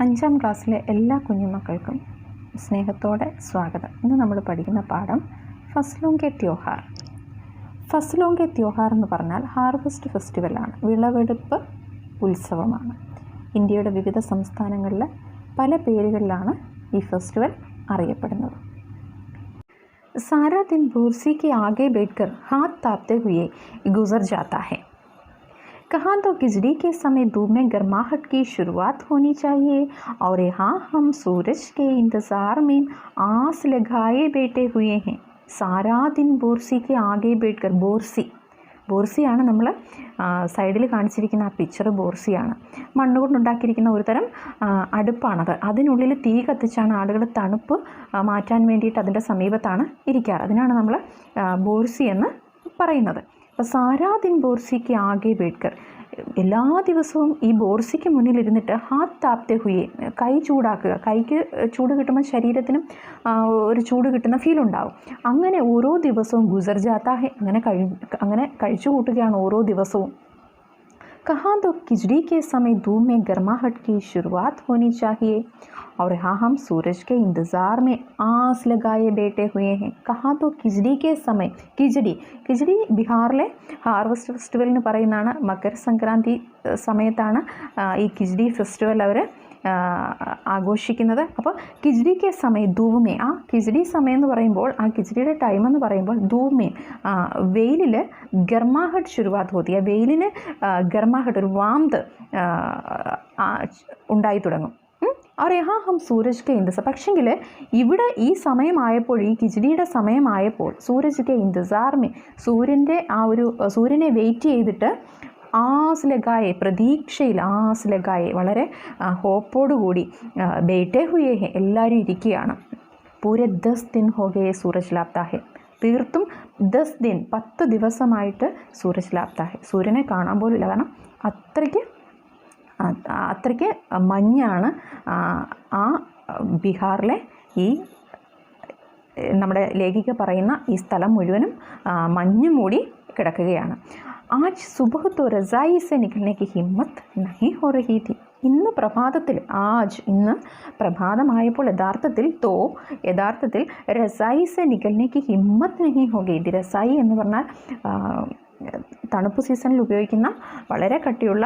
അഞ്ചാം ക്ലാസ്സിലെ എല്ലാ കുഞ്ഞുമക്കൾക്കും സ്നേഹത്തോടെ സ്വാഗതം. ഇന്ന് നമ്മൾ പഠിക്കുന്ന പാഠം ഫസ്ലോं के त्योहार. ഫസ്ലോं के त्योहार എന്ന് പറഞ്ഞാൽ ഹാർവസ്റ്റ് ഫെസ്റ്റിവലാണ്, വിളവെടുപ്പ് ഉത്സവമാണ്. ഇന്ത്യയുടെ വിവിധ സംസ്ഥാനങ്ങളിൽ പല പേരുകളിലാണ് ഈ ഫെസ്റ്റിവൽ അറിയപ്പെടുന്നത്. सारा दिन बोरसी के आगे बैठकर हाथ तापते हुए गुजर जाता है. कहाँ तो खिचड़ी के समय धूप में गर्माहट की शुरुआत होनी चाहिए और यहाँ हम सूरज के इंतज़ार में आस लगाए बैठे हुए हैं. सारा दिन बोरसी के आगे बैठकर ബോർസിയാണ് നമ്മൾ സൈഡിൽ കാണിച്ചിരിക്കുന്ന ആ പിക്ചർ ബോർസിയാണ്. മണ്ണ് കൊണ്ടുണ്ടാക്കിയിരിക്കുന്ന ഒരു തരം അടുപ്പാണത്. അതിനുള്ളിൽ തീ കത്തിച്ചാണ് ആളുകൾ തണുപ്പ് മാറ്റാൻ വേണ്ടിയിട്ട് അതിൻ്റെ സമീപത്താണ് ഇരിക്കാറ്. അതിനാണ് നമ്മൾ ബോർസി എന്ന് പറയുന്നത്. അപ്പോൾ സാരാ ദിൻ ബോർസിക്ക് ആകെ ബേഡ്കർ, എല്ലാ ദിവസവും ഈ ബോർസിക്ക് മുന്നിലിരുന്നിട്ട് ഹാത്ത് താപ്തെ ഹുയെ, കൈ ചൂടാക്കുക. കൈക്ക് ചൂട് കിട്ടുമ്പോൾ ശരീരത്തിനും ഒരു ചൂട് കിട്ടുന്ന ഫീൽ ഉണ്ടാവും. അങ്ങനെ ഓരോ ദിവസവും ഗുസർ ജാത്താ ഹെ, അങ്ങനെ കഴിച്ചു കൂട്ടുകയാണ് ഓരോ ദിവസവും. कहाँ तो खिचड़ी के समय धूप में गर्माहट की शुरुआत होनी चाहिए और हाँ हम सूरज के इंतज़ार में आस लगाए बैठे हुए हैं. कहाँ तो खिचड़ी के समय, കിച്ചടി ബീഹാറിലെ ഹാർവസ്റ്റ് ഫെസ്റ്റിവൽ എന്ന് പറയുന്നതാണ്. മകരസംക്രാന്തി സമയത്താണ് ഈ കിച്ചടി ഫെസ്റ്റിവൽ അവർ ആഘോഷിക്കുന്നത്. അപ്പോൾ കിച്ചടിക്ക് സമയം ധൂമേ, ആ കിച്ചടി സമയം എന്ന് പറയുമ്പോൾ, ആ കിച്ചടിയുടെ ടൈം എന്ന് പറയുമ്പോൾ ധൂമേ, വെയിലിൽ ഗർമാഹട്ട് ശുരുവാത്ത് ഹോത്തി, ആ വെയിലിന് ഗർമാഹട്ട്, ഒരു വാംത് ഉണ്ടായി തുടങ്ങും. और यहाँ हम सूरज के इंतज़ार, പക്ഷെങ്കിൽ ഇവിടെ ഈ സമയമായപ്പോൾ, ഈ കിച്ചടിയുടെ സമയമായപ്പോൾ സൂരജ് കെ ഇന്തസാർ മേ, സൂര്യൻ്റെ ആ ഒരു സൂര്യനെ വെയിറ്റ് ചെയ്തിട്ട് ആസ് ലഗായെ, പ്രതീക്ഷയിൽ ആസ് ലഗായെ, വളരെ ഹോപ്പോടുകൂടി ബേട്ടെ ഹുയേ ഹെ, എല്ലാവരും ഇരിക്കുകയാണ്. പൂരെ 10 दिन हो गए സൂരജ് ലാപ്താ ഹെ, തീർത്തും 10 दिन 10 ദിവസമായിട്ട് സൂരജ് ലാപ്താ ഹെ, സൂര്യനെ കാണാൻ പോലും ഇല്ല. കാരണം അത്രയ്ക്ക് മഞ്ഞാണ് ആ ബീഹാറിലെ ഈ നമ്മുടെ ലേഖിക പറയുന്ന ഈ സ്ഥലം മുഴുവനും മഞ്ഞ് മൂടി കിടക്കുകയാണ്. ആജ് സുബഹ് തോ റസായി സെ നികൽനെ കി ഹിമ്മത്ത് നഹീ ഹോ രഹി ഥി. ഇന്ന് പ്രഭാതത്തിൽ, ഇന്ന് പ്രഭാതമായപ്പോൾ യഥാർത്ഥത്തിൽ റസായി സെ നികൽനെ കി ഹിമ്മത്ത് നഹീ ഹോ ഗയി. രസായി എന്ന് പറഞ്ഞാൽ തണുപ്പ് സീസണിൽ ഉപയോഗിക്കുന്ന വളരെ കട്ടിയുള്ള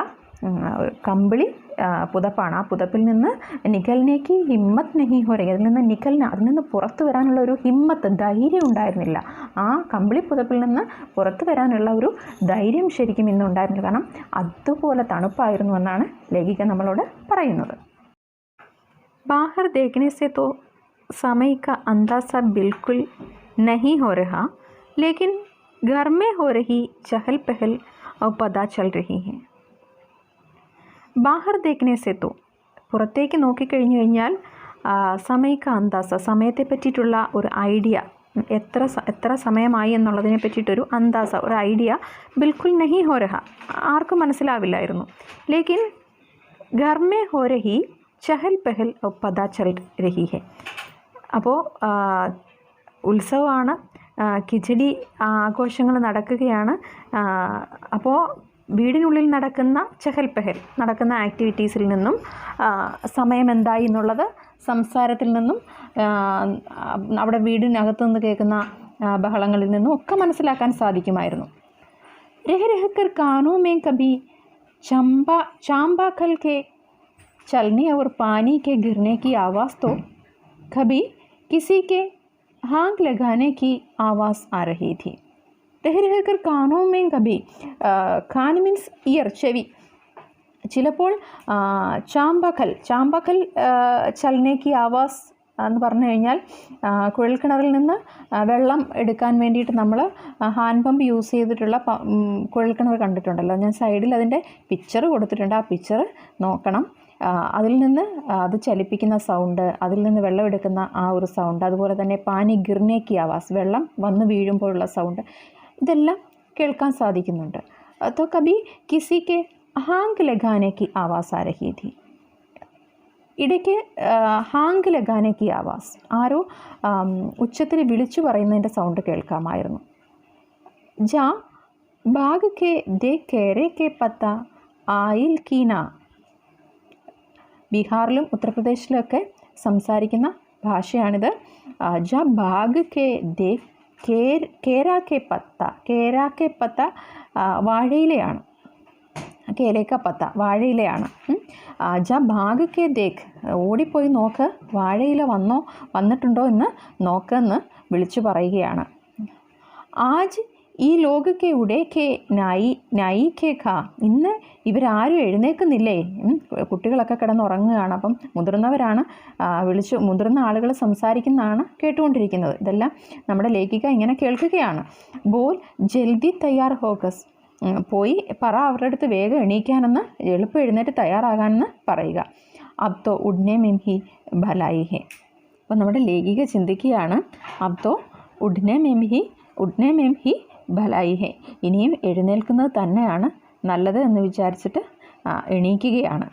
കമ്പിളി പുതപ്പാണ്. ആ പുതപ്പിൽ നിന്ന് നികൽനേക്ക് ഹിമ്മത്ത് നഹി ഹോ രഹി, അതിൽ നിന്ന് പുറത്തു വരാനുള്ള ഒരു ഹിമ്മത്ത്, ധൈര്യം ഉണ്ടായിരുന്നില്ല. ആ കമ്പിളി പുതപ്പിൽ നിന്ന് പുറത്തു വരാനുള്ള ഒരു ധൈര്യം ശരിക്കും ഇന്നുണ്ടായിരുന്നില്ല. കാരണം അതുപോലെ തണുപ്പായിരുന്നു എന്നാണ് ലേഖിക നമ്മളോട് പറയുന്നത്. ബാഹർ ദേഖ്നെ സെ തോ സമയ കാ അന്ദാസ ബിൽക്കുൽ നഹി ഹോ രഹാ, ലേക്കിൻ ഘർ മേ ഹോ രഹി ചഹൽ പഹൽ ഔർ പതാ ചൽ രഹി ഹെ. ബാഹർ ദേഖ്നെ സെ തോ, പുറത്തേക്ക് നോക്കിക്കഴിഞ്ഞു കഴിഞ്ഞാൽ സമയക്ക അന്താസ, സമയത്തെ പറ്റിയിട്ടുള്ള ഒരു ഐഡിയ, എത്ര സമയമായി എന്നുള്ളതിനെ പറ്റിയിട്ടൊരു അന്താസ, ഒരു ഐഡിയ ബിൽക്കുൽ നഹി ഹോ രഹ, ആർക്കും മനസ്സിലാവില്ലായിരുന്നു. ലേക്കിൻ ഘർ മേ ഹോ രഹി ചഹൽ പഹൽ പതാ ചൽ രഹി ഹെ. അപ്പോൾ ഉത്സവമാണ്, കിച്ചടി ആഘോഷങ്ങൾ നടക്കുകയാണ്. അപ്പോൾ വീടിനുള്ളിൽ നടക്കുന്ന ചഹൽ പെഹൽ, നടക്കുന്ന ആക്ടിവിറ്റീസിൽ നിന്നും സമയം എന്തായി എന്നുള്ളത് സംസാരത്തിൽ നിന്നും അവിടെ വീടിനകത്തു നിന്ന് കേൾക്കുന്ന ബഹളങ്ങളിൽ നിന്നും ഒക്കെ മനസ്സിലാക്കാൻ സാധിക്കുമായിരുന്നു. രഹരഹക്കർ കാനോ മേ കഭി ചാമ്പാ ഖൽ കെ ചൽനെ और पानी के गिरने की आवाज़ तो कभी किसी के हाँक लगाने की आवाज़ आ रही थी. രഹരഹക്കർ കാനോ may Kabhi, Khan means year, ചെവി. ചിലപ്പോൾ ചാമ്പക്കൽ ചലനേക്ക് ആവാസ് എന്ന് പറഞ്ഞു കഴിഞ്ഞാൽ കുഴൽക്കിണറിൽ നിന്ന് വെള്ളം എടുക്കാൻ വേണ്ടിയിട്ട് നമ്മൾ ഹാൻഡ് പമ്പ് യൂസ് ചെയ്തിട്ടുള്ള കുഴൽക്കിണർ കണ്ടിട്ടുണ്ടല്ലോ. ഞാൻ സൈഡിൽ അതിൻ്റെ പിക്ചർ കൊടുത്തിട്ടുണ്ട്, ആ പിക്ചർ നോക്കണം. അതിൽ നിന്ന് അത് ചലിപ്പിക്കുന്ന സൗണ്ട്, അതിൽ നിന്ന് വെള്ളം എടുക്കുന്ന ആ ഒരു സൗണ്ട്, അതുപോലെ തന്നെ പാനി ഗിർനേക്കി ആവാസ്, വെള്ളം വന്ന് വീഴുമ്പോഴുള്ള സൗണ്ട്, ഇതെല്ലാം കേൾക്കാൻ സാധിക്കുന്നുണ്ട്. तो कभी किसी के हाँक लगाने की आवाज़ आ रही थी. ഇടയ്ക്ക് ഹാങ്ക് ലഗാനെ കി ആവാസ്, ആരോ ഉച്ചത്തിൽ വിളിച്ചു പറയുന്നതിൻ്റെ സൗണ്ട് കേൾക്കാമായിരുന്നു. ജാ ബാഗ് കെ ദേ കേരെ കെ പത്ത ആയിൽ കീന, ബീഹാറിലും ഉത്തർപ്രദേശിലൊക്കെ സംസാരിക്കുന്ന ഭാഷയാണിത്. ജ ഭാഗ് കെ ദേ കേരാ കെ പത്ത വാഴയിലയാണ്. കേലേക്ക പത്ത വാഴയിലയാണ്. ജ ഭാഗ് കെ ദേഖ് ഓടിപ്പോയി നോക്ക്, വാഴയില വന്നിട്ടുണ്ടോ എന്ന് നോക്കെന്ന് വിളിച്ചു പറയുകയാണ്. ആജ് ഈ ലോകക്കെ ഉടേക്കെ നായി കെ ഖാ ഇന്ന് ഇവരാരും എഴുന്നേൽക്കുന്നില്ലേ? കുട്ടികളൊക്കെ കിടന്നുറങ്ങുകയാണ്. അപ്പം മുതിർന്നവരാണ് മുതിർന്ന ആളുകൾ സംസാരിക്കുന്നതാണ് കേട്ടുകൊണ്ടിരിക്കുന്നത്. ഇതെല്ലാം നമ്മുടെ ലേഖിക ഇങ്ങനെ കേൾക്കുകയാണ്. ബോൽ ജൽദി തയ്യാർ ഹോഗസ് പോയി പറ അവരുടെ അടുത്ത് വേഗം എണീക്കാനെന്ന്, എളുപ്പം എഴുന്നേറ്റ് തയ്യാറാകാനെന്ന് പറയുക. അബ്തോ ഉഡ്നെ മെം ഹി ഭലായി ഹെ. അപ്പോൾ നമ്മുടെ ലേഖിക ചിന്തിക്കുകയാണ്, അബ്തോ ഉഡ്നെ മെം ഹി ഭലായി ഹെ, ഇനിയും എഴുന്നേൽക്കുന്നത് തന്നെയാണ് നല്ലത് എന്ന് വിചാരിച്ചിട്ട് എണീക്കുകയാണ്.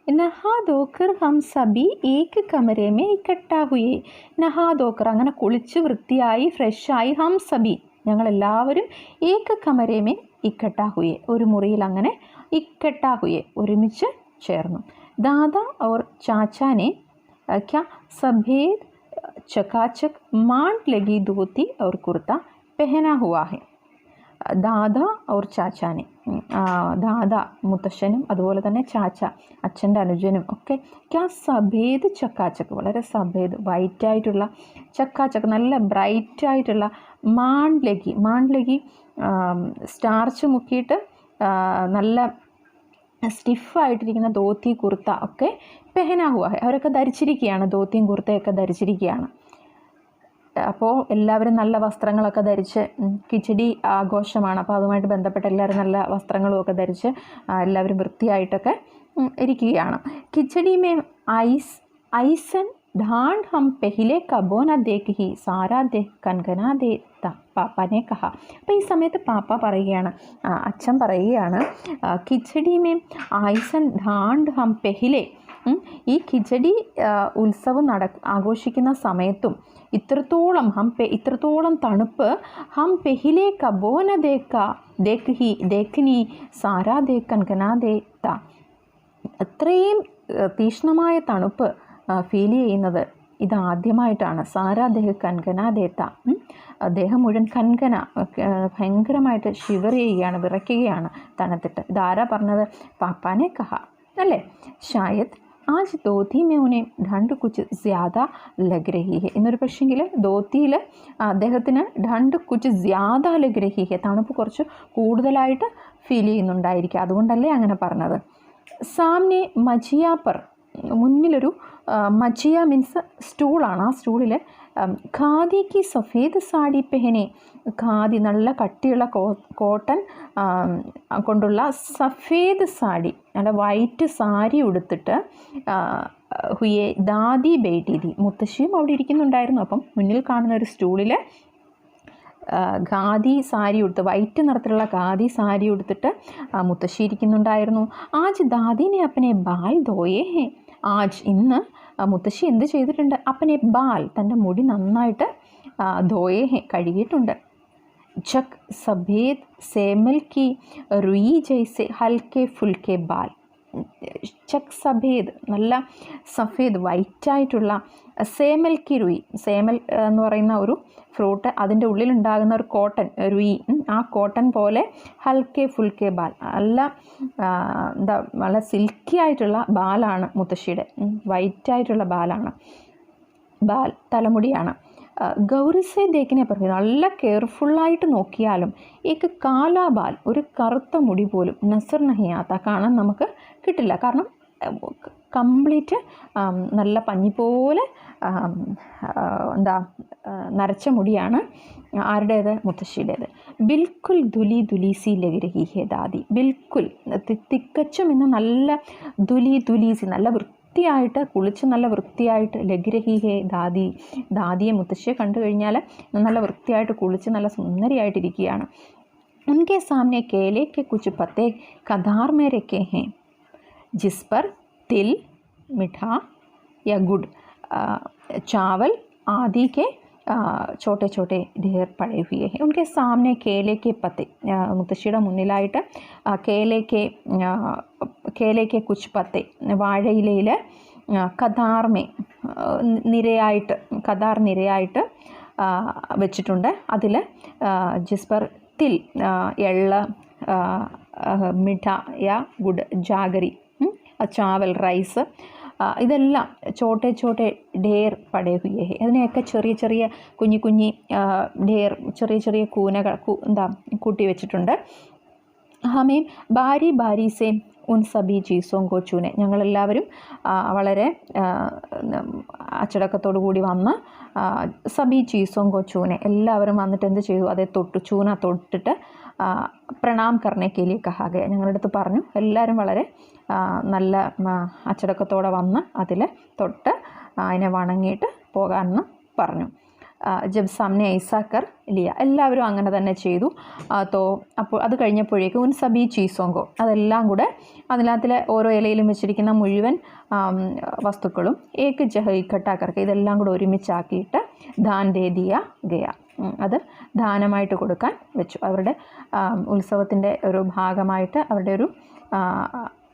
നഹാ ധോക്കർ ഹം സബി ഏക് കമരേ മേ ഇക്കട്ടാ ഹുയേ. നഹാ ധോക്കർ അങ്ങനെ കുളിച്ച് വൃത്തിയായി ഫ്രഷായി, ഹം സബി ഞങ്ങളെല്ലാവരും ഏക കമരേ മേ ഇക്കട്ടാ ഹുയേ ഒരു മുറിയിൽ അങ്ങനെ ഇക്കട്ടാ ഹുയേ ഒരുമിച്ച് ചേർന്നു. ദാദാ और चाचा ने क्या सफ़ेद चकाचक मांड लगी धोती और कुर्ता पहना हुआ है. ദാദ ഔർ ചാച്ചാനെ, ദാദ മുത്തശ്ശനും അതുപോലെ തന്നെ ചാച്ച അച്ഛൻ്റെ അനുജനും ഒക്കെ ക്യാ സഫേദ് ചക്കാച്ചക്ക് വളരെ സഫേദ് വൈറ്റായിട്ടുള്ള ചക്കാച്ചക്ക് നല്ല ബ്രൈറ്റായിട്ടുള്ള മാണ്ഡ്ലഗി സ്റ്റാർച്ച് മുക്കിയിട്ട് നല്ല സ്റ്റിഫായിട്ടിരിക്കുന്ന ധോത്തി കുർത്ത ഒക്കെ പെഹനാ ഹുവാ ഹെ അവരൊക്കെ ധരിച്ചിരിക്കുകയാണ്. ധോത്തിയും കുർത്തയൊക്കെ ധരിച്ചിരിക്കുകയാണ്. അപ്പോൾ എല്ലാവരും നല്ല വസ്ത്രങ്ങളൊക്കെ ധരിച്ച്, കിച്ചടി ആഘോഷമാണ്, അപ്പോൾ അതുമായിട്ട് ബന്ധപ്പെട്ട് എല്ലാവരും നല്ല വസ്ത്രങ്ങളും ഒക്കെ ധരിച്ച് എല്ലാവരും വൃത്തിയായിട്ടൊക്കെ ഇരിക്കുകയാണ്. കിച്ചടി മേ ഐസൻ ढांड हम पहले कबो न देख ही सारा देख कनकना देता പാപ്പാനെ കഹ. അപ്പോൾ ഈ സമയത്ത് പാപ്പ പറയുകയാണ്, അച്ഛൻ പറയുകയാണ്, കിച്ചടി മേ ഐസൻ ढांड हम पहले ഈ കിച്ചടി ഉത്സവം ആഘോഷിക്കുന്ന സമയത്തും ഇത്രത്തോളം തണുപ്പ് ഹം പെഹിലെ കബോന ദേഖ്നി സാരാ ദേഖ് കൻകനാ ദേത്ത അത്രയും തീക്ഷ്ണമായ തണുപ്പ് ഫീൽ ചെയ്യുന്നത് ഇതാദ്യമായിട്ടാണ്. സാരാ ദേഹ് കൻകനാ ദേത്ത ദേഹം മുഴുവൻ കൻകന ഭയങ്കരമായിട്ട് ഷിവർ ചെയ്യുകയാണ്, വിറയ്ക്കുകയാണ് തണുത്തിട്ട്. ഇതാരാ പറഞ്ഞത്? പാപ്പാനെ കഹ അല്ലേ. ഷായദ് ആജ് ധോത്തി മേ ഉനെ ഠണ്ട് കുച്ച് ജ്യാദ ലഗ് രഹി ഹെ. എന്നൊരു പക്ഷെങ്കിൽ ധോത്തിയിൽ അദ്ദേഹത്തിന് ഠണ്ട് കുച്ച് ജ്യാദ ലഗ് രഹി ഹെ തണുപ്പ് കുറച്ച് കൂടുതലായിട്ട് ഫീൽ ചെയ്യുന്നുണ്ടായിരിക്കും, അതുകൊണ്ടല്ലേ അങ്ങനെ പറഞ്ഞത്. സാമ്നെ മജിയ പർ മുന്നിലൊരു മജിയ മീൻസ് സ്റ്റൂളാണ്. ആ സ്റ്റൂളിൽ ഖാദി കി സഫേദ് സാഡി പെഹനെ ഖാദി നല്ല കട്ടിയുള്ള കോട്ടൺ കൊണ്ടുള്ള സഫേദ് സാഡി നല്ല വൈറ്റ് സാരി ഉടുത്തിട്ട് ഹുയെ ദാദി ബേട്ടി മുത്തശ്ശിയും അവിടെ ഇരിക്കുന്നുണ്ടായിരുന്നു. അപ്പം മുന്നിൽ കാണുന്ന ഒരു സ്റ്റൂളിൽ ഖാദി സാരി ഉടുത്ത് വൈറ്റ് നിറത്തിലുള്ള ഖാദി സാരി ഉടുത്തിട്ട് മുത്തശ്ശി ഇരിക്കുന്നുണ്ടായിരുന്നു. ആജ് ദാദിനെ അപ്പനെ ബാൽ ധോയേ ഹേ. ആജ് ഇന്ന് മുത്തശ്ശി എന്ത് ചെയ്തിട്ടുണ്ട്? അപ്പനെ ബാൽ തൻ്റെ മുടി നന്നായിട്ട് ധോയേ ഹേ കഴുകിയിട്ടുണ്ട്. ജക് സഫേദ് സേമൽ കി റുയി ജൈസെ ഹൽക്കെ ഫുൽക്കെ ബാൽ. ചക് സഫേദ് നല്ല സഫേദ് വൈറ്റായിട്ടുള്ള സേമൽ കി റുയി, സേമൽ എന്ന് പറയുന്ന ഒരു ഫ്രൂട്ട്, അതിൻ്റെ ഉള്ളിലുണ്ടാകുന്ന ഒരു കോട്ടൺ റുയി, ആ കോട്ടൺ പോലെ ഹൽക്കെ ഫുൽക്കെ ബാൽ നല്ല നല്ല സിൽക്കി ആയിട്ടുള്ള ബാലാണ് മുത്തശ്ശിയുടെ, വൈറ്റായിട്ടുള്ള ബാലാണ്, ബാൽ തലമുടിയാണ്. ഗൗരിസെ ദേക്കിനെ പറഞ്ഞു നല്ല കെയർഫുള്ളായിട്ട് നോക്കിയാലും ഏക്ക് കാലാബാൽ ഒരു കറുത്ത മുടി പോലും നസർ നഹിയാത്ത കാണാൻ നമുക്ക് കിട്ടില്ല. കാരണം കംപ്ലീറ്റ് നല്ല പഞ്ഞിപോലെ നരച്ച മുടിയാണ്. ആരുടേത്? മുത്തശ്ശിയുടേത്. ബിൽക്കുൽ ദുലീസി ലഗി ഹേ ദാദി. ബിൽക്കുൽ തിക്കച്ചും ഇന്ന് നല്ല ദുലീസി നല്ല വൃത്തിയായിട്ട് കുളിച്ച് നല്ല വൃത്തിയായിട്ട് ലഗ്രഹി ഹേ ദാദി. ദാദിയെ മുത്തശ്ശിയെ കണ്ടു കഴിഞ്ഞാൽ നല്ല വൃത്തിയായിട്ട് കുളിച്ച് നല്ല സുന്ദരിയായിട്ടിരിക്കുകയാണ്. ഉൻകെ സാമനെ കേലെ കെ കുച്ച് പത്തേ കദാർ മേ രखे हैं जिस पर तिल मीठा या गुड़ चावल आदि के छोटे छोटे ढेर पड़े हुए हैं। उनके सामने केले के पत्ते, മുത്തശ്ശിയുടെ മുന്നിലായിട്ട് കേലെ के कुछ പത്തെ വാഴയിലയിൽ കതാർ നിരയായിട്ട് വെച്ചിട്ടുണ്ട്. അതിൽ जिस पर तिल, എള്ള്, മിഠ या गुड़, ജാഗരി, ചാവൽ, റൈസ്, ഇതെല്ലാം ചോട്ടെ ചോട്ടെ ഢേർ പടേ ഹുയേ ഹെ. അതിനെയൊക്കെ ചെറിയ ചെറിയ കുഞ്ഞി ഢേർ, ചെറിയ ചെറിയ കൂനകൾ കൂട്ടി വെച്ചിട്ടുണ്ട്. ഹമേം ബാരി ബാരി സേ ഉൻ സബി ചീസോം കോ ചൂനെ. ഞങ്ങളെല്ലാവരും വളരെ അച്ചടക്കത്തോടു കൂടി വന്ന് സബി ചീസോം കോ ചൂനെ, എല്ലാവരും വന്നിട്ട് എന്ത് ചെയ്തു, അതേ ചൂന തൊട്ടിട്ട് പ്രണാം കർണേ കെ ലിയെ കഹാ ഗയ. ഞങ്ങളുടെ അടുത്ത് പറഞ്ഞു എല്ലാവരും വളരെ നല്ല അച്ചടക്കത്തോടെ വന്ന് അതിൽ തൊട്ട് അതിനെ വണങ്ങിയിട്ട് പോകാമെന്ന് പറഞ്ഞു. ജബ് സാമനെ ഐസാ കർ ലിയ, എല്ലാവരും അങ്ങനെ തന്നെ ചെയ്തു. അപ്പോൾ അത് കഴിഞ്ഞപ്പോഴേക്കും ഉൻ സബി ചീസോങ്കോ, അതെല്ലാം കൂടെ അതിനകത്തിലെ ഓരോ ഇലയിലും വെച്ചിരിക്കുന്ന മുഴുവൻ വസ്തുക്കളും ഏക്ക് ജഹ ഇക്കട്ടാക്കർക്ക്, ഇതെല്ലാം കൂടെ ഒരുമിച്ചാക്കിയിട്ട് ധാൻ ദേ ദിയ ഗയ, അത് ദാനമായിട്ട് കൊടുക്കാൻ വെച്ചു. അവരുടെ ഉത്സവത്തിൻ്റെ ഒരു ഭാഗമായിട്ട് അവരുടെ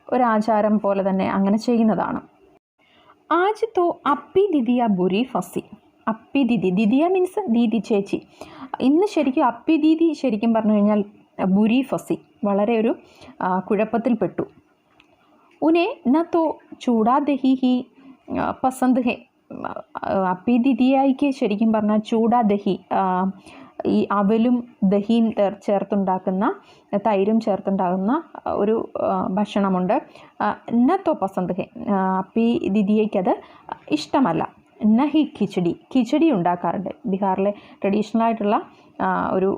ഒരു ആചാരം പോലെ തന്നെ അങ്ങനെ ചെയ്യുന്നതാണ്. ആജ് തോ അപ്പി ദിദിയ ബുരി ഫസി. അപ്പി ദിദി, ദിദിയ മീൻസ് ദീദി, ചേച്ചി. ഇന്ന് ശരിക്കും അപ്പി ദീദി ശരിക്കും പറഞ്ഞു കഴിഞ്ഞാൽ ബുരി ഫസി, വളരെ ഒരു കുഴപ്പത്തിൽപ്പെട്ടു. ഉനെ ന തോ ചൂടാ ദഹി ഹി പസന്ത് ഹെ. അപ്പി ദിദിയായിക്ക് ശരിക്കും പറഞ്ഞാൽ ചൂടാ ദഹി, ഈ അവലും ദഹിയും ചേർത്തുണ്ടാക്കുന്ന, തൈരും ചേർത്തുണ്ടാകുന്ന ഒരു ഭക്ഷണമുണ്ട്. നത്തോ പസന്ത് ഹെ, അപ്പി ദിദിയയ്ക്കത് ഇഷ്ടമല്ല. നഹി കിച്ചടി, കിച്ചടി ഉണ്ടാക്കാറുണ്ട്. ബീഹാറിലെ ട്രഡീഷണൽ ആയിട്ടുള്ള ഒരു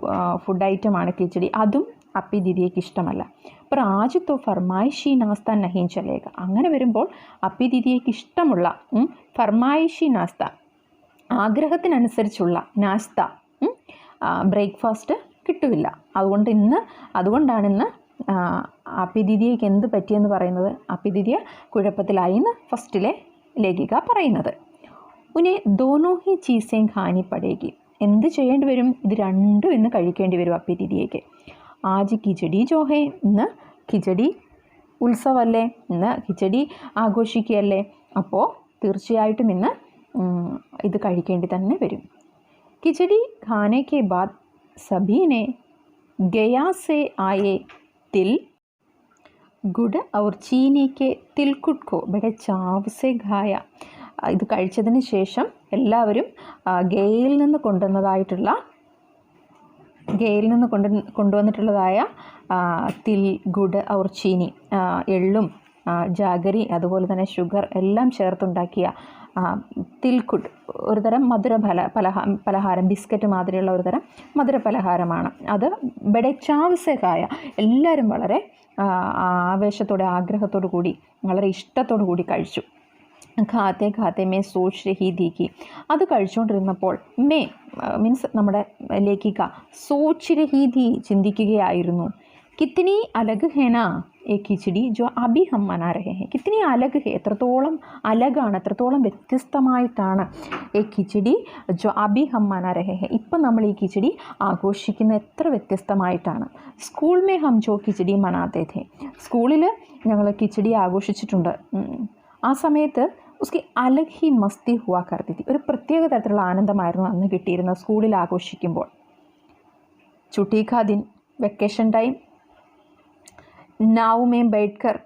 ഫുഡ് ഐറ്റമാണ് കിച്ചടി. അതും അപ്പി ദിദിയയ്ക്ക് ഇഷ്ടമല്ല. അപ്പോൾ ആജത്തോ ഫർമായിഷി നാസ്ത നഹീം ചലേക. അങ്ങനെ വരുമ്പോൾ അപ്പി ദിദിയയ്ക്ക് ഇഷ്ടമുള്ള ഫർമായിഷി നാസ്ത, ആഗ്രഹത്തിനനുസരിച്ചുള്ള നാസ്ത, ബ്രേക്ക്ഫാസ്റ്റ് കിട്ടുമില്ല. അതുകൊണ്ടാണ് ഇന്ന് അപ്പി ദിദിയയ്ക്ക് എന്ത് പറ്റിയെന്ന് പറയുന്നത്, അപ്പി ദിദിയ കുഴപ്പത്തിലായി എന്ന് ഫസ്റ്റിലെ ലേഖിക പറയുന്നത്. ഉനെ ദോനോ ഹി ചീസേം ഖാനി പടേഗി. എന്ത് ചെയ്യേണ്ടി വരും, ഇത് രണ്ടും ഇന്ന് കഴിക്കേണ്ടി വരും അപ്പി ദിദിയയ്ക്ക്. ആജ് കിച്ചടി ജോഹേ, ഇന്ന് കിച്ചടി ഉത്സവമല്ലേ, ഇന്ന് കിച്ചടി ആഘോഷിക്കുകയല്ലേ, അപ്പോൾ തീർച്ചയായിട്ടും ഇന്ന് ഇത് കഴിക്കേണ്ടി തന്നെ വരും. खिचड़ी खाने के बाद सभी ने गया से आए तिल, गुड़ और चीनी के तिलकुट को बड़े चाव से खाया. ഇത് കഴിച്ചതിന് ശേഷം എല്ലാവരും ഗയയിൽ നിന്ന് കൊണ്ടുവന്നിട്ടുള്ളതായ തിൽ, ഗുഡ് ഔർ ചീനി, എള്ളും ജാഗരി അതുപോലെ തന്നെ ഷുഗർ എല്ലാം ചേർത്തുണ്ടാക്കിയ തിൽക്കുട്ട്, ഒരു തരം മധുര പലഹാരം, ബിസ്ക്കറ്റ് മാതിരിയുള്ള ഒരു തരം മധുര പലഹാരമാണ്. അത് ബെഡച്ചാവ്സേക്കായ, എല്ലാവരും വളരെ ആവേശത്തോടെ ആഗ്രഹത്തോടു കൂടി വളരെ ഇഷ്ടത്തോടു കൂടി കഴിച്ചു. ഖാത്തെ ഖാത്തെ മേ സോച്ച് രഹി ദീക്കി. അത് കഴിച്ചുകൊണ്ടിരുന്നപ്പോൾ മീൻസ് നമ്മുടെ ലേഖിക സോച്ച് രഹി ദി, ചിന്തിക്കുകയായിരുന്നു. കിത്തനി അലഗ് ഹേന ഏ കിച്ചടി ജോ അഭി ഹം മനാ രഹേ ഹെ. കിത്തനി അലഗ് ഹെ, എത്രത്തോളം അലഗാണ്, എത്രത്തോളം വ്യത്യസ്തമായിട്ടാണ് ഏ കിച്ചടി ജോ അഭി ഹം മനാ രഹേ ഹെ. ഇപ്പം നമ്മൾ ഈ കിച്ചടി ആഘോഷിക്കുന്ന എത്ര വ്യത്യസ്തമായിട്ടാണ്. സ്കൂൾ മേ ഹം ജോ കിച്ചടി മനാത്തേ ഥേ. സ്കൂളിൽ ഞങ്ങൾ കിച്ചടി ആഘോഷിച്ചിട്ടുണ്ട്. ആ സമയത്ത് ഉസ്കി അലഗ് ഹി മസ്തി ഹുവാ കർത്തി തി. ഒരു പ്രത്യേക തരത്തിലുള്ള ആനന്ദമായിരുന്നു അന്ന് കിട്ടിയിരുന്നത് സ്കൂളിൽ ആഘോഷിക്കുമ്പോൾ. छुट्टी का दिन, वेकेशन टाइम, नाव में बैठकर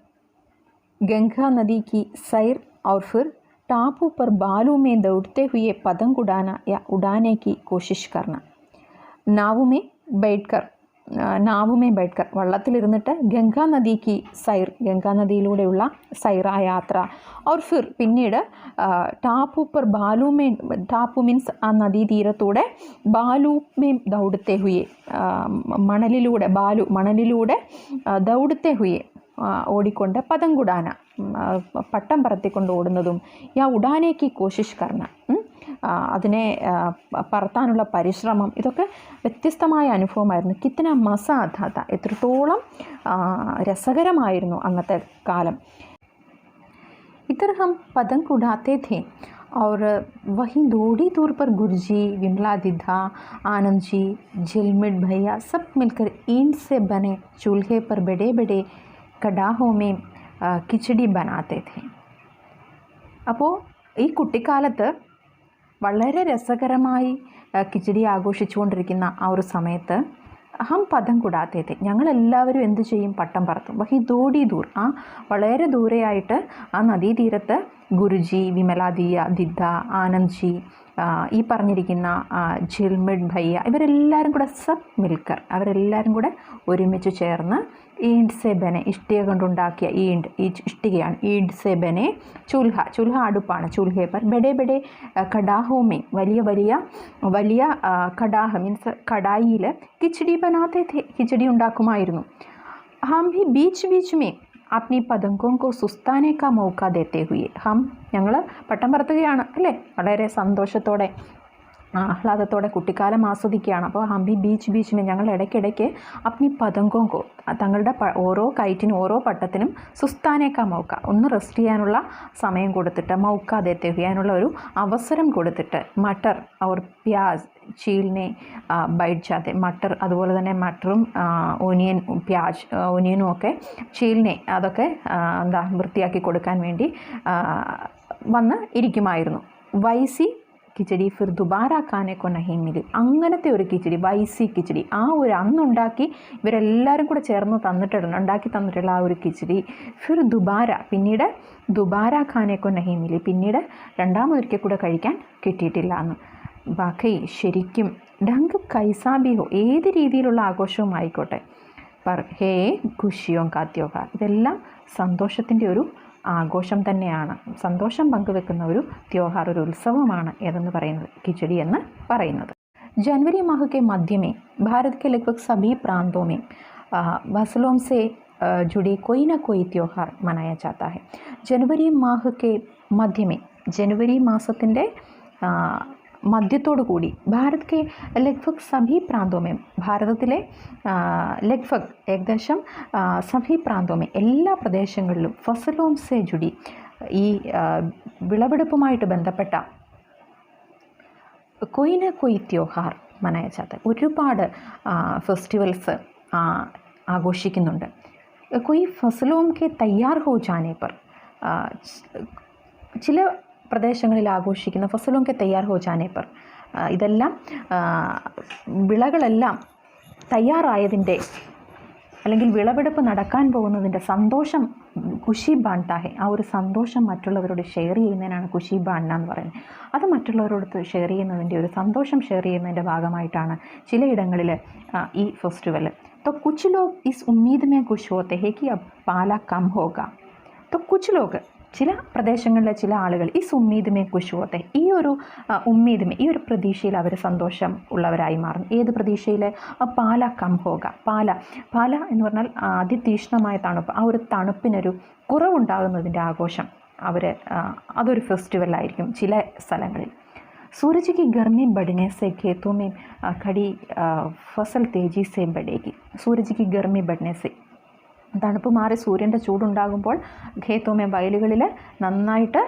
गंगा नदी की सैर और फिर टापू पर बालू में दौड़ते हुए पतंग उड़ाना या उड़ाने की कोशिश करना. नाव में बैठकर വള്ളത്തിലിരുന്നിട്ട് ഗംഗാ നദിക്ക് സൈർ, ഗംഗാ നദിയിലൂടെയുള്ള സൈറാ യാത്ര, और फिर പിന്നീട് ടാപ്പു പർ ബാലൂമേ, ടാപ്പു മീൻസ് ആ നദീതീരത്തൂടെ, ബാലൂമേ ദൗഡത്തെ ഹുയെ, മണലിലൂടെ ദൗഡത്തെ ഹുയെ ഓടിക്കൊണ്ട്, പതങ്കുടാന പട്ടം പറത്തിക്കൊണ്ട് ഓടുന്നതും, യാ ഉഡാനേക്ക് കോശിഷ് കർണ അതിനെ പറത്താനുള്ള പരിശ്രമം, ഇതൊക്കെ വ്യത്യസ്തമായ അനുഭവമായിരുന്നു. കിത്തന മസാധാത, എത്രത്തോളം രസകരമായിരുന്നു അന്നത്തെ കാലം. ഇതർ ഹം പതംഗ് ഉഡാത്തെ ഥേ और वहीं थोड़ी दूर पर गुरुजी, विमला दीदा, आनंद जी, झिलमिल भैया सब मिलकर ईंट से बने चूल्हे पर बड़े बड़े कड़ाहों में കിച്ചടി बनाते थे. അപ്പോൾ ഈ കുട്ടിക്കാലത്ത് വളരെ രസകരമായി കിച്ചടി ആഘോഷിച്ചുകൊണ്ടിരിക്കുന്ന ആ ഒരു സമയത്ത് ഹം പദം കൂടാതെ थे, ഞങ്ങളെല്ലാവരും എന്ത് ചെയ്യും, പട്ടം പറത്തും. വഹി ദോടി ദൂർ, ആ വളരെ ദൂരെയായിട്ട് ആ നദീതീരത്ത് ഗുരുജി, വിമല ദിദ്ദ, ആനന്ദ് ജി, ഈ പറഞ്ഞിരിക്കുന്ന ജിൽമിഡ് ഭയ്യ, ഇവരെല്ലാവരും കൂടെ സബ് മിൽക്കർ, അവരെല്ലാവരും കൂടെ ഒരുമിച്ച് ചേർന്ന് ഈണ്ട് സെ ബനെ, ഇഷ്ടിക കൊണ്ടുണ്ടാക്കിയ ഈണ്ട്, ഈ ഇഷ്ടികയാണ്, ഈണ്ട് സെ ബനെ ചൂൽഹ, ചൂൽഹ അടുപ്പാണ്, ചൂൽഹെ പർ ബഡേ ബഡേ കടാഹോമേ, വലിയ വലിയ വലിയ കടാഹ മീൻസ് കടായിയിൽ കിച്ചടി ബനാത്തെ थे, കിച്ചടി ഉണ്ടാക്കുമായിരുന്നു. ഹം ഭി ബീച്ച് ബീച്ച് മേ अपनी पतंगों को सुस्ताने का मौका देते हुए, हम ഞങ്ങൾ പട്ടം പറത്തുകയാണ് അല്ലേ, വളരെ സന്തോഷത്തോടെ ആഹ്ലാദത്തോടെ കുട്ടിക്കാലം ആസ്വദിക്കുകയാണ്. അപ്പോൾ ഹംബി ബീച്ച് ഞങ്ങൾ ഇടയ്ക്കിടയ്ക്ക് അപ്നി പതങ്കോങ്കോ, തങ്ങളുടെ ഓരോ കൈറ്റിനും ഓരോ പട്ടത്തിനും സുസ്താനേക്കാ മൗക്ക, ഒന്ന് റെസ്റ്റ് ചെയ്യാനുള്ള സമയം കൊടുത്തിട്ട്, മൗക്ക ദേത്തെ ചെയ്യാനുള്ള ഒരു അവസരം കൊടുത്തിട്ട്, മട്ടർ और പ്യാസ് ചീലിനെ ബൈറ്റ് ചാത്തെ, മട്ടർ അതുപോലെ തന്നെ മട്ടറും ഓനിയൻ പ്യാജ് ഓനിയനും ഒക്കെ ചീലിനെ അതൊക്കെ വൃത്തിയാക്കി കൊടുക്കാൻ വേണ്ടി വന്ന് ഇരിക്കുമായിരുന്നു. വൈസി കിച്ചടി ഫിർ ദുബാര ഖാനെ കൊ നഹീ മിലി, അങ്ങനത്തെ ഒരു കിച്ചടി, വൈസി കിച്ചടി, ആ ഒരു അന്നുണ്ടാക്കി ഇവരെല്ലാവരും കൂടെ ചേർന്ന് ഉണ്ടാക്കി തന്നിട്ടുള്ള ആ ഒരു കിച്ചടി ഫിർ ദുബാര, പിന്നീട് ദുബാര ഖാനെ കൊ നഹീ മിലി, പിന്നീട് രണ്ടാമതൊരിക്കൽ കൂടെ കഴിക്കാൻ കിട്ടിയിട്ടില്ല എന്ന്. ബാക്കി ശരിക്കും ഡങ്ക് കൈസാബിഹോ, ഏത് രീതിയിലുള്ള ആഘോഷവും ആയിക്കോട്ടെ, പർ ഹേ ഖുഷിയോം കാ ത്യോഹാർ, ഇതെല്ലാം സന്തോഷത്തിൻ്റെ ഒരു ആഘോഷം തന്നെയാണ്, സന്തോഷം പങ്കുവെക്കുന്ന ഒരു ത്യോഹാർ, ഒരു ഉത്സവമാണ് ഏതെന്ന് പറയുന്നത്, കിച്ചടി എന്ന് പറയുന്നത്. जनवरी माह के मध्य में भारत के लगभग सभी प्रांतों में फसलों से जुड़े कोई ना कोई त्यौहार मनाया जाता है. जनवरी माह के मध्य में, जनवरी മാസത്തിൻ്റെ മധ്യത്തോടു കൂടി ഭാരത് കെ ലഗ്ഭഗ് സഭി പ്രാന്തോമേ, ഭാരതത്തിലെ ലഗ്ഭഗ് ഏകദേശം സഭി പ്രാന്തോമേ, എല്ലാ പ്രദേശങ്ങളിലും ഫസലോം സെ ജുടി, ഈ വിളവെടുപ്പുമായിട്ട് ബന്ധപ്പെട്ട കൊയ് ന കൊയ് ത്യോഹാർ മനായ ജാത്ത, ഒരുപാട് ഫെസ്റ്റിവൽസ് ആഘോഷിക്കുന്നുണ്ട്. കൊയ് ഫസലോം കെ തയ്യാർ ഹോ ജാനെ പർ, ചില പ്രദേശങ്ങളിൽ ആഘോഷിക്കുന്ന ഫസലോം കെ തയ്യാർ ഹോ ജാനെ പർ, ഇതെല്ലാം വിളകളെല്ലാം തയ്യാറായതിൻ്റെ അല്ലെങ്കിൽ വിളവെടുപ്പ് നടക്കാൻ പോകുന്നതിൻ്റെ സന്തോഷം ഖുഷി ബാണ്ട്ടാ ഹെ, ആ ഒരു സന്തോഷം മറ്റുള്ളവരോട് ഷെയർ ചെയ്യുന്നതിനാണ് ഖുഷി ബാണ്ട്ന എന്ന് പറയുന്നത്. അത് മറ്റുള്ളവരോട് ഷെയർ ചെയ്യുന്നതിൻ്റെ, ഒരു സന്തോഷം ഷെയർ ചെയ്യുന്നതിൻ്റെ ഭാഗമായിട്ടാണ് ചിലയിടങ്ങളിൽ ഈ ഫെസ്റ്റിവൽ. तो कुछ लोग इस उम्मीद में खुश होते हैं कि अब पाला कम होगा, तो कुछ लोग, ചില പ്രദേശങ്ങളിലെ ചില ആളുകൾ ഈ ഉമ്മീദ് മേ ഖുഷ് ഹോത്തെ, ഈ ഒരു ഉമ്മീദ് മേ, ഈ ഒരു പ്രതീക്ഷയിൽ അവർ സന്തോഷം ഉള്ളവരായി മാറുന്നു. ഏത് പ്രതീക്ഷയിൽ? പാല കം ഹോക, പാല എന്ന് പറഞ്ഞാൽ അതിതീക്ഷ്ണമായ തണുപ്പ്, ആ ഒരു തണുപ്പിനൊരു കുറവുണ്ടാകുന്നതിൻ്റെ ആഘോഷം അവർ, അതൊരു ഫെസ്റ്റിവലായിരിക്കും ചില സ്ഥലങ്ങളിൽ. सूरज की गर्मी बढ़ने से खेतों में खड़ी फसल तेजी से बढ़ेगी. सूरज की गर्मी बढ़ने से, തണുപ്പ് മാറി സൂര്യൻ്റെ ചൂടുണ്ടാകുമ്പോൾ ഖേത്തോമേ, വയലുകളിൽ നന്നായിട്ട്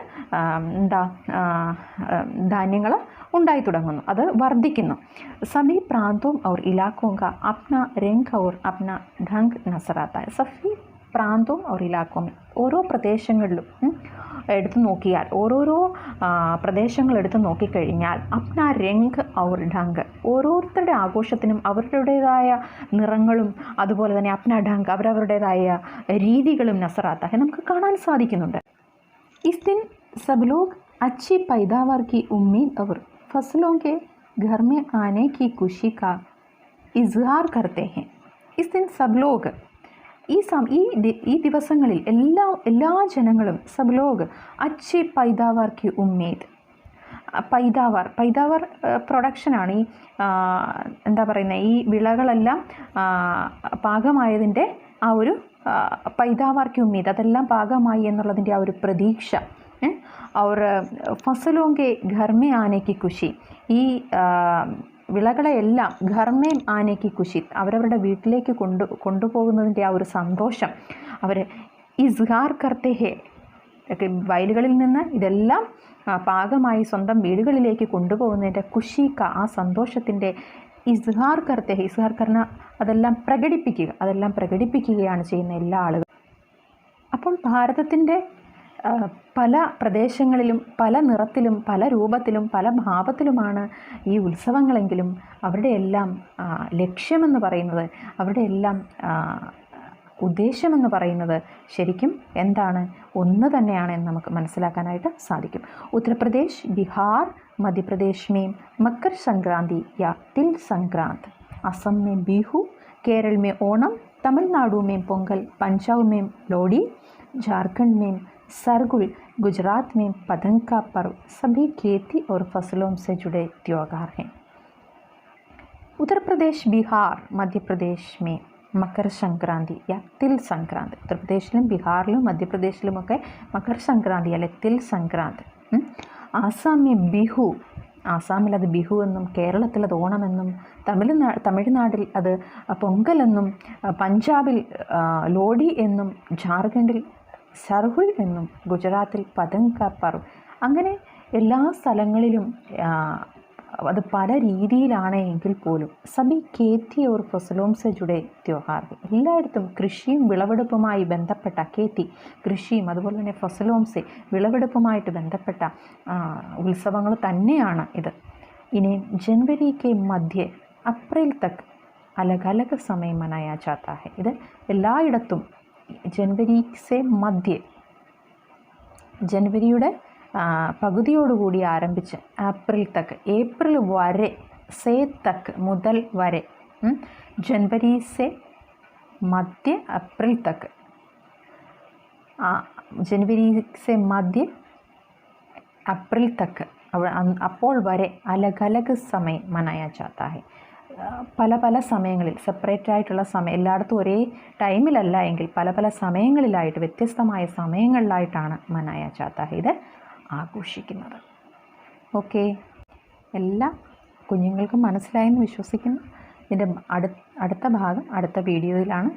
ധാന്യങ്ങൾ ഉണ്ടായി തുടങ്ങുന്നു, അത് വർദ്ധിക്കുന്നു. സഭി പ്രാന്തോം ഔർ ഇലാക്കോം കാ അപ്ന രംഗ് ഔർ അപ്ന ഢംഗ് നസർ ആതാ ഹൈ. സഭി പ്രാന്തോം ഔർ ഇലാക്കോമേ, ഓരോ പ്രദേശങ്ങളിലും എടുത്തു നോക്കിയാൽ, ഓരോരോ പ്രദേശങ്ങൾ എടുത്തു നോക്കിക്കഴിഞ്ഞാൽ അപ്ന രംഗ് ഔർ ഢംഗ്, ഓരോരുത്തരുടെ ആഘോഷത്തിനും അവരുടേതായ നിറങ്ങളും അതുപോലെ തന്നെ അപ്ന ഢംഗ്, അവരവരുടേതായ രീതികളും നസറാത്ത നമുക്ക് കാണാൻ സാധിക്കുന്നുണ്ട്. ഇസ് ദിൻ സബ് ലോഗ് അച്ചി പൈദാവാർ കി ഉമ്മീദ് ഔർ ഫസലോं के घर में आने की खुशी का इजहार करते हैं. इस दिन सब लोग, ഈ ദിവസങ്ങളിൽ എല്ലാ ജനങ്ങളും സബ് ലോഗ് അച്ചി പൈദാവാർ കി ഉമ്മീദ്, പൈദാവാർ പ്രൊഡക്ഷനാണ്, ഈ എന്താ പറയുന്നത്, ഈ വിളകളെല്ലാം പാകമായതിൻ്റെ ആ ഒരു പൈദാവാർ കി ഉമ്മീദ്, അതെല്ലാം പാകമായി എന്നുള്ളതിൻ്റെ ആ ഒരു പ്രതീക്ഷ. और ഫസലോं के घर में आने की खुशी, ഈ വിളകളെയെല്ലാം ഘർമേ ആനയ്ക്ക് കുശി, അവരവരുടെ വീട്ടിലേക്ക് കൊണ്ടുപോകുന്നതിൻ്റെ ആ ഒരു സന്തോഷം അവർ ഇസ്ഹാർ കർത്തേ ഹേ, വയലുകളിൽ നിന്ന് ഇതെല്ലാം പാകമായി സ്വന്തം വീടുകളിലേക്ക് കൊണ്ടുപോകുന്നതിൻ്റെ ഖുഷി ആ സന്തോഷത്തിൻ്റെ ഇസ്ഹാർ കർത്തെ, ഇസ്ഹാർ കർണ അതെല്ലാം പ്രകടിപ്പിക്കുകയാണ് ചെയ്യുന്ന എല്ലാ ആളുകളും. അപ്പോൾ ഭാരതത്തിൻ്റെ പല പ്രദേശങ്ങളിലും പല നിറത്തിലും പല രൂപത്തിലും പല ഭാവത്തിലുമാണ് ഈ ഉത്സവങ്ങളെങ്കിലും അവരുടെ എല്ലാം ലക്ഷ്യമെന്ന് പറയുന്നത്, അവരുടെ എല്ലാം ഉദ്ദേശമെന്ന് പറയുന്നത് ശരിക്കും എന്താണ്, ഒന്ന് തന്നെയാണെന്ന് നമുക്ക് മനസ്സിലാക്കാനായിട്ട് സാധിക്കും. ഉത്തർപ്രദേശ്, ബിഹാർ, മധ്യപ്രദേശ് में मकर संक्रांति या तिल संक्रांत, असम में बिहू, केरल में ओणम, तमिलनाडु में पोंगल, पंजाब में लोहड़ी, झारखंड में सरगुल, गुजरात में पतंग का पर्व सभी खेती और फसलों से जुड़े त्योहार हैं. उत्तर प्रदेश, बिहार, मध्य प्रदेश में മകർ സംക്രാന്തി യാ തിൽ സംക്രാന്ത്, ഉത്തർപ്രദേശിലും ബീഹാറിലും മധ്യപ്രദേശിലുമൊക്കെ മകർ സംക്രാന്തി അല്ലെ തിൽ സംക്രാന്ത്. ആസാമിൽ ബിഹു, ആസാമിൽ അത് ബിഹു എന്നും കേരളത്തിൽ അത് ഓണമെന്നും തമിഴ്നാട്ടിൽ അത് പൊങ്കലെന്നും പഞ്ചാബിൽ ലോഡി എന്നും ജാർഖണ്ഡിൽ സർഹുൽ എന്നും ഗുജറാത്തിൽ പതംഗ് കാ പർവ്, അങ്ങനെ എല്ലാ സ്ഥലങ്ങളിലും അത് പല രീതിയിലാണ് എങ്കിൽ പോലും സബി കേത്തി ഓർ ഫസലോം സെ ജുഡേ ത്യോഹാർ, എല്ലായിടത്തും കൃഷിയും വിളവെടുപ്പുമായി ബന്ധപ്പെട്ട കേത്തി, കൃഷിയും അതുപോലെ തന്നെ ഫസലോംസെ വിളവെടുപ്പുമായിട്ട് ബന്ധപ്പെട്ട ഉത്സവങ്ങൾ തന്നെയാണ് ഇത്. ഇനി ജനുവരി കെ മധ്യ അപ്രിൽ തക് അലഗ് അലഗ് സമയം മനായാ ജാത്താ ഹെ, ഇത് എല്ലായിടത്തും ജനുവരി സെ മധ്യ, ജനുവരിയുടെ പകുതിയോടുകൂടി ആരംഭിച്ച് ഏപ്രിൽ തക്ക്, ഏപ്രിൽ വരെ, സേ തക്ക് മുതൽ വരെ, ജനുവരി സെ മധ്യ അപ്രിൽ തക്ക്, ജനുവരി സെ മധ്യ അപ്രിൽ തക്ക്, അപ്പോൾ വരെ അലഗ് അലഗ് സമയം മനായാ ജാത്താ ഹെ, പല പല സമയങ്ങളിൽ സെപ്പറേറ്റ് ആയിട്ടുള്ള സമയം, എല്ലായിടത്തും ഒരേ ടൈമിലല്ല എങ്കിൽ പല പല സമയങ്ങളിലായിട്ട് വ്യത്യസ്തമായ സമയങ്ങളിലായിട്ടാണ് മനായാ ജാത്താ ഹെ ഇത് ആഘോഷിക്കുന്നത്. ഓക്കെ, എല്ലാ കുഞ്ഞുങ്ങൾക്കും മനസ്സിലായെന്ന് വിശ്വസിക്കുന്നു. ഇതിൻ്റെ അടുത്ത ഭാഗം അടുത്ത വീഡിയോയിലാണ്